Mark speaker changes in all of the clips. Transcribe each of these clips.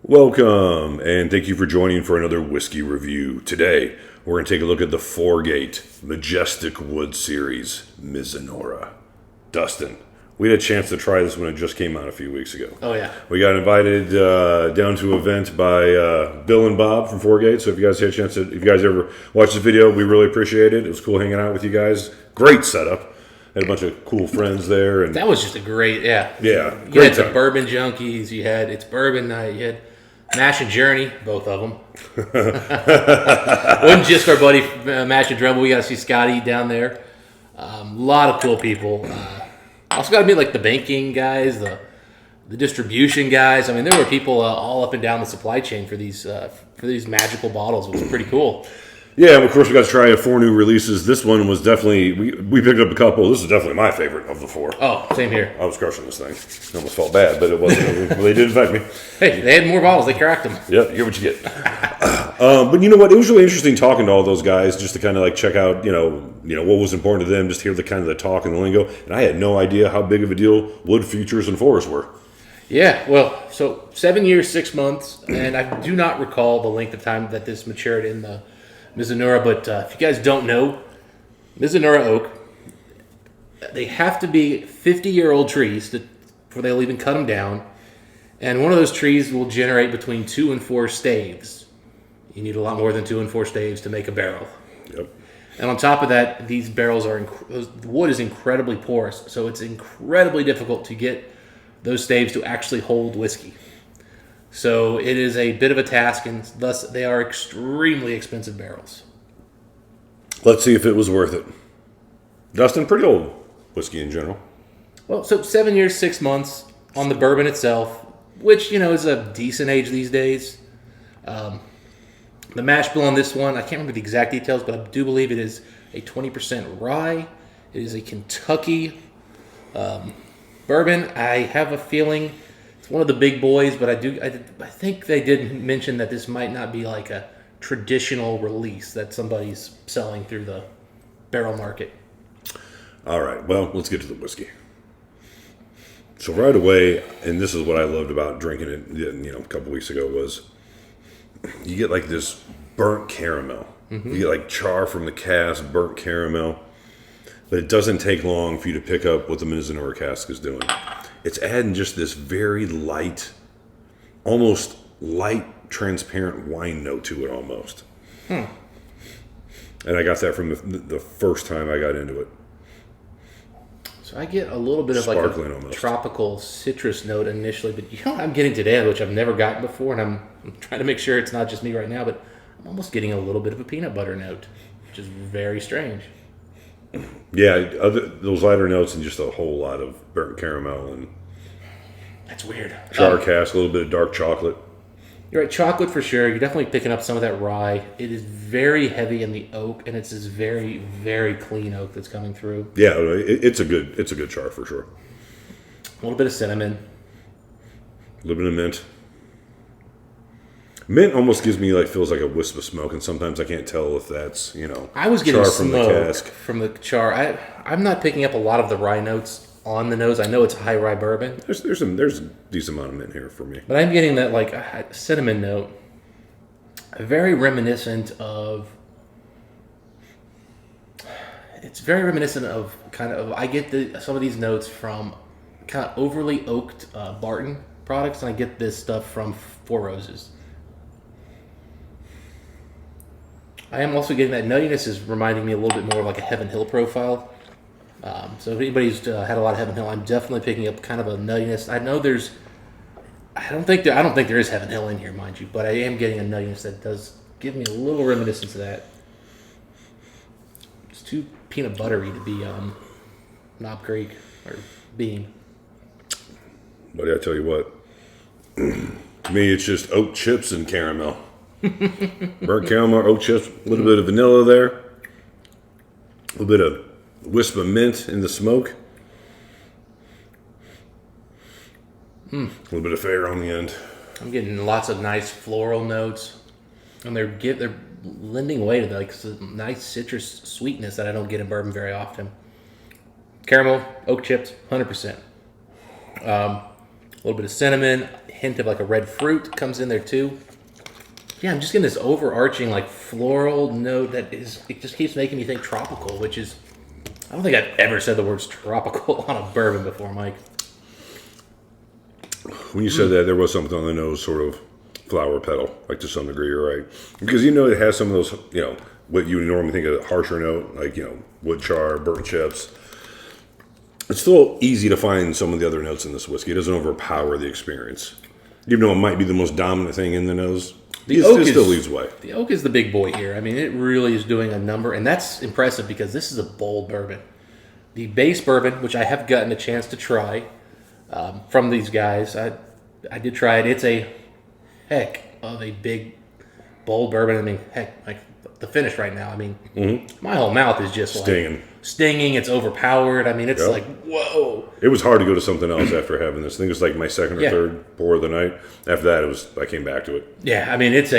Speaker 1: Welcome, and thank you for joining for another whiskey review. Today, we're going to take a look at the Four-Gate Majestic Wood Series Mizunara. Dustin, we had a chance to try this when it just came out a few weeks ago.
Speaker 2: Oh, yeah.
Speaker 1: We got invited down to an event by Bill and Bob from Four-Gate, so if you guys had a chance to, if you guys ever watched this video, we really appreciate it. It was cool hanging out with you guys. Great setup. Had a bunch of cool friends there. And
Speaker 2: that was just a great,
Speaker 1: Yeah,
Speaker 2: You had the bourbon junkies, you had It's Bourbon Night, you had Mash and Journey, both of them. Wasn't just our buddy Mash and Drumble. We got to see Scotty down there. A lot of cool people. Also got to meet like the banking guys, the distribution guys. I mean, there were people all up and down the supply chain for these magical bottles. It was pretty cool.
Speaker 1: Yeah, and of course we got to try 4 new releases. This one was definitely, we picked up a couple. This is definitely my favorite of the 4.
Speaker 2: Oh, same here.
Speaker 1: I was crushing this thing. I almost felt bad, but it wasn't. They did affect me.
Speaker 2: Hey, they had more bottles. They cracked them.
Speaker 1: Yep, you get what you get. But you know what? It was really interesting talking to all those guys just to kind of like check out, you know what was important to them, just hear the kind of the talk and the lingo. And I had no idea how big of a deal wood, futures, and forests were.
Speaker 2: Yeah, well, so 7 years, 6 months, and I do not recall the length of time that this matured in the Mizunara, but if you guys don't know, Mizunara Oak, they have to be 50-year-old trees before they'll even cut them down, and one of those trees will generate between 2 and 4 staves. You need a lot more than 2 and 4 staves to make a barrel.
Speaker 1: Yep.
Speaker 2: And on top of that, these barrels the wood is incredibly porous, so it's incredibly difficult to get those staves to actually hold whiskey. So it is a bit of a task, and thus they are extremely expensive barrels.
Speaker 1: Let's see if it was worth it. Dustin, pretty old whiskey in general.
Speaker 2: Well, so 7 years, 6 months on the bourbon itself, which, is a decent age these days. The mash bill on this one, I can't remember the exact details, but I do believe it is a 20% rye. It is a Kentucky bourbon. I have a feeling it's one of the big boys, but I think they did mention that this might not be like a traditional release that somebody's selling through the barrel market. All
Speaker 1: right, well, let's get to the whiskey. So right away, and this is what I loved about drinking it, a couple weeks ago, was you get like this burnt caramel. Mm-hmm. You get like char from the cask, burnt caramel, but it doesn't take long for you to pick up what the Mizunara cask is doing. It's adding just this very light, almost light, transparent wine note to it almost. And I got that from the first time I got into it.
Speaker 2: So I get a little bit of
Speaker 1: sparkling
Speaker 2: like a
Speaker 1: almost
Speaker 2: tropical citrus note initially, but what I'm getting today, which I've never gotten before, and I'm trying to make sure it's not just me right now, but I'm almost getting a little bit of a peanut butter note, which is very strange.
Speaker 1: Yeah, those lighter notes and just a whole lot of burnt caramel and
Speaker 2: that's weird.
Speaker 1: Char cask, a little bit of dark chocolate.
Speaker 2: You're right, chocolate for sure. You're definitely picking up some of that rye. It is very heavy in the oak, and it's this very, very clean oak that's coming through.
Speaker 1: Yeah, it's a good char for sure.
Speaker 2: A little bit of cinnamon,
Speaker 1: a little bit of mint. Mint almost feels like a wisp of smoke, and sometimes I can't tell if that's
Speaker 2: I was getting
Speaker 1: char
Speaker 2: smoke
Speaker 1: from the cask.
Speaker 2: From the char. I'm not picking up a lot of the rye notes on the nose. I know it's a high rye bourbon.
Speaker 1: There's a decent amount of mint here for me,
Speaker 2: but I'm getting that like a cinnamon note, very reminiscent of. It's very reminiscent of I get some of these notes from kind of overly oaked Barton products, and I get this stuff from Four Roses. I am also getting that nuttiness is reminding me a little bit more of like a Heaven Hill profile. So if anybody's had a lot of Heaven Hill, I'm definitely picking up kind of a nuttiness. I know I don't think there is Heaven Hill in here, mind you, but I am getting a nuttiness that does give me a little reminiscence of that. It's too peanut buttery to be Knob Creek or Bean.
Speaker 1: Buddy, I tell you what, to me it's just oak chips and caramel. Burnt caramel, oak chips, a little bit of vanilla there, a little bit of wisp of mint in the smoke, a little bit of fair on the end.
Speaker 2: I'm getting lots of nice floral notes, and they're lending way to like some nice citrus sweetness that I don't get in bourbon very often. Caramel, oak chips, 100%. little bit of cinnamon, a hint of like a red fruit comes in there too. Yeah, I'm just getting this overarching like floral note it just keeps making me think tropical, which is, I don't think I've ever said the words tropical on a bourbon before, Mike.
Speaker 1: When you said that, there was something on the nose, sort of flower petal, like to some degree, you're right. Because it has some of those, what you would normally think of a harsher note, like, wood char, burnt chips. It's still easy to find some of the other notes in this whiskey. It doesn't overpower the experience. Even though it might be the most dominant thing in the nose, it still leads way.
Speaker 2: The oak is the big boy here. I mean, it really is doing a number, and that's impressive because this is a bold bourbon. The base bourbon, which I have gotten a chance to try from these guys, I did try it. It's a heck of a big, bold bourbon. I mean, heck, like the finish right now. I mean, my whole mouth is just stinging. It's overpowered. I mean, it's like, whoa.
Speaker 1: It was hard to go to something else after having this. I think it was like my second or third pour of the night. After that, I came back to it.
Speaker 2: Yeah, I mean, this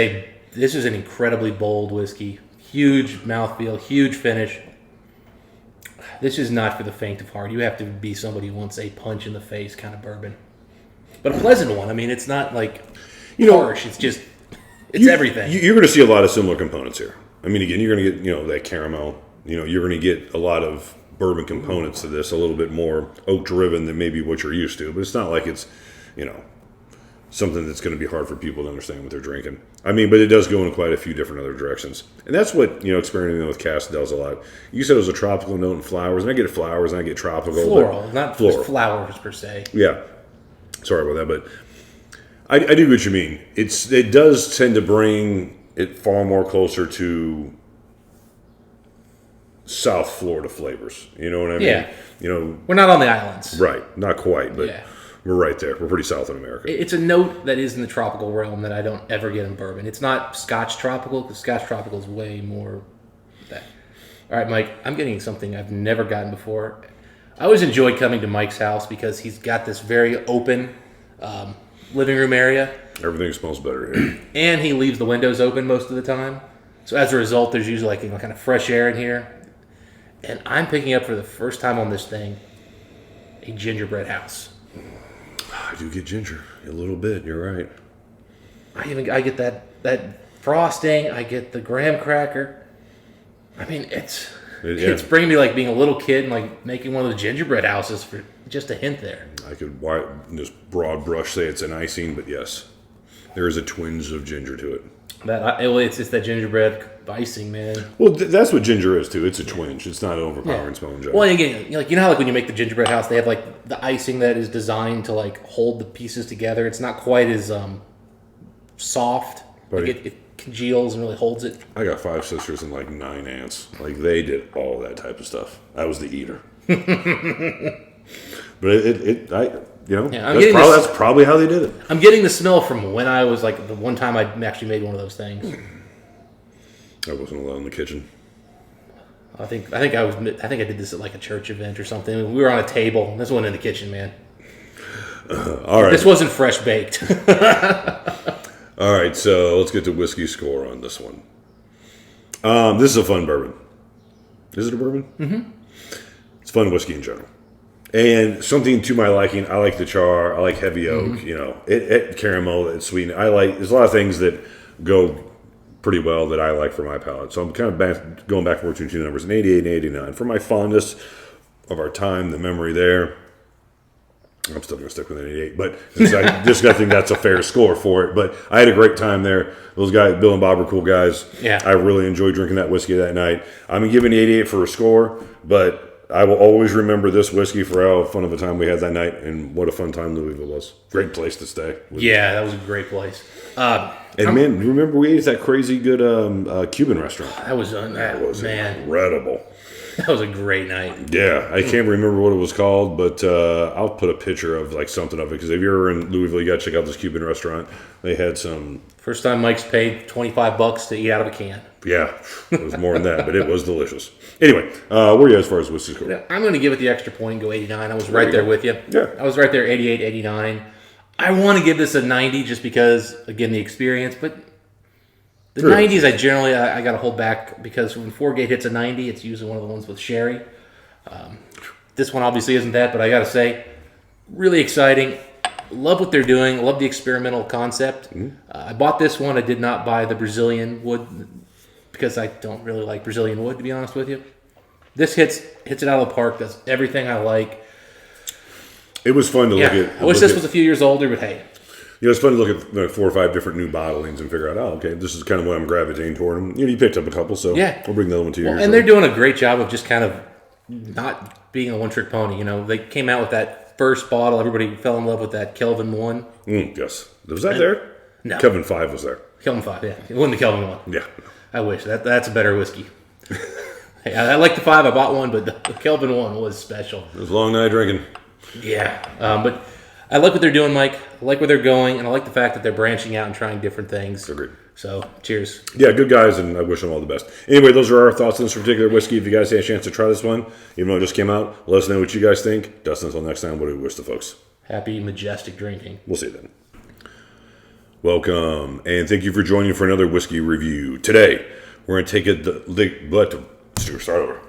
Speaker 2: is an incredibly bold whiskey. Huge mouthfeel, huge finish. This is not for the faint of heart. You have to be somebody who wants a punch in the face kind of bourbon. But a pleasant one. I mean, it's not like harsh. It's just, everything.
Speaker 1: You're going to see a lot of similar components here. I mean, again, you're going to get, that caramel. You're going to get a lot of bourbon components to this, a little bit more oak-driven than maybe what you're used to. But it's not like it's, something that's going to be hard for people to understand what they're drinking. I mean, but it does go in quite a few different other directions. And that's what, experimenting with cask does a lot. You said it was a tropical note in flowers, and I get flowers, and I get tropical.
Speaker 2: Floral, not floral. Flowers per se.
Speaker 1: Yeah. Sorry about that, but I do what you mean. It does tend to bring it far more closer to South Florida flavors. You know what I mean?
Speaker 2: Yeah. We're not on the islands.
Speaker 1: Right. Not quite, but we're right there. We're pretty South in America.
Speaker 2: It's a note that is in the tropical realm that I don't ever get in bourbon. It's not Scotch tropical, because Scotch tropical is way more that. All right, Mike, I'm getting something I've never gotten before. I always enjoy coming to Mike's house because he's got this very open living room area.
Speaker 1: Everything smells better here.
Speaker 2: And he leaves the windows open most of the time. So as a result, there's usually like kind of fresh air in here. And I'm picking up for the first time on this thing a gingerbread house.
Speaker 1: I do get ginger a little bit. You're right.
Speaker 2: I get that frosting. I get the graham cracker. I mean, it's bringing me like being a little kid and like making one of the gingerbread houses for just a hint there.
Speaker 1: I could just broad brush say it's an icing, but yes, there is a twinge of ginger to it.
Speaker 2: It's that gingerbread icing, man.
Speaker 1: Well, that's what ginger is too. It's a twinge. It's not an overpowering smelling ginger.
Speaker 2: Well, again, how like when you make the gingerbread house, they have like the icing that is designed to like hold the pieces together. It's not quite as soft. Like it congeals and really holds it.
Speaker 1: I got 5 sisters and like 9 aunts. Like they did all that type of stuff. I was the eater. But that's probably how they did it.
Speaker 2: I'm getting the smell from when I was like the one time I actually made one of those things.
Speaker 1: I wasn't allowed in the kitchen.
Speaker 2: I think I did this at like a church event or something. We were on a table. This wasn't in the kitchen, man.
Speaker 1: All right.
Speaker 2: This wasn't fresh baked.
Speaker 1: All right, so let's get the whiskey score on this one. This is a fun bourbon. Is it a bourbon? Mm-hmm. It's fun whiskey in general. And something to my liking, I like the char, I like heavy oak, it caramel, it's sweet. There's a lot of things that go pretty well that I like for my palate. So I'm kind of going back and forth between two numbers, an 88 and 89. For my fondness of our time, the memory there, I'm still going to stick with an 88. But I think that's a fair score for it. But I had a great time there. Those guys, Bill and Bob, are cool guys.
Speaker 2: Yeah.
Speaker 1: I really enjoyed drinking that whiskey that night. I'm going to give it an 88 for a score, but I will always remember this whiskey for how fun of a time we had that night, and what a fun time Louisville was. Great place to stay.
Speaker 2: Yeah, that was a great place.
Speaker 1: Man, remember we ate at that crazy good Cuban restaurant?
Speaker 2: That was
Speaker 1: incredible.
Speaker 2: That was a great night.
Speaker 1: Yeah, I can't remember what it was called, but I'll put a picture of like something of it, because if you're in Louisville, you got to check out this Cuban restaurant. They had some.
Speaker 2: First time Mike's paid $25 to eat out of a can.
Speaker 1: Yeah, it was more than that, but it was delicious. Anyway, where are you as far as whiskey score?
Speaker 2: I'm going to give it the extra point and go 89. I was right there with you.
Speaker 1: Yeah.
Speaker 2: I was right there, 88, 89. I want to give this a 90 just because, again, the experience, but the 90s I got to hold back, because when Foregate hits a 90, it's usually one of the ones with sherry. This one obviously isn't that, but I got to say, really exciting. love what they're doing. Love the experimental concept. I bought this one. I did not buy the Brazilian wood because I don't really like Brazilian wood, to be honest with you. This hits it out of the park. Does everything I like.
Speaker 1: It was fun to look at.
Speaker 2: I wish this was a few years older, but hey.
Speaker 1: It's fun to look at 4 or 5 different new bottlings and figure out, okay, this is kind of what I'm gravitating toward. And, you picked up a couple, so we'll bring the other one to you.
Speaker 2: And they're doing a great job of just kind of not being a one-trick pony. They came out with that first bottle. Everybody fell in love with that Kelvin 1.
Speaker 1: Yes. Was that there?
Speaker 2: No.
Speaker 1: Kelvin 5 was there.
Speaker 2: Kelvin 5, yeah. It wasn't the Kelvin 1.
Speaker 1: Yeah.
Speaker 2: I wish. That's a better whiskey. Hey, I like the 5. I bought one, but the Kelvin 1 was special.
Speaker 1: It was a long night drinking.
Speaker 2: Yeah. But I like what they're doing, Mike. I like where they're going, and I like the fact that they're branching out and trying different things.
Speaker 1: Agreed.
Speaker 2: So, cheers.
Speaker 1: Yeah, good guys, and I wish them all the best. Anyway, those are our thoughts on this particular whiskey. If you guys had a chance to try this one, even though it just came out, let us know what you guys think. Dustin, until next time, what do we wish the folks?
Speaker 2: Happy Majestic drinking.
Speaker 1: We'll see you then. Welcome, and thank you for joining for another whiskey review. Today, we're going to take start over.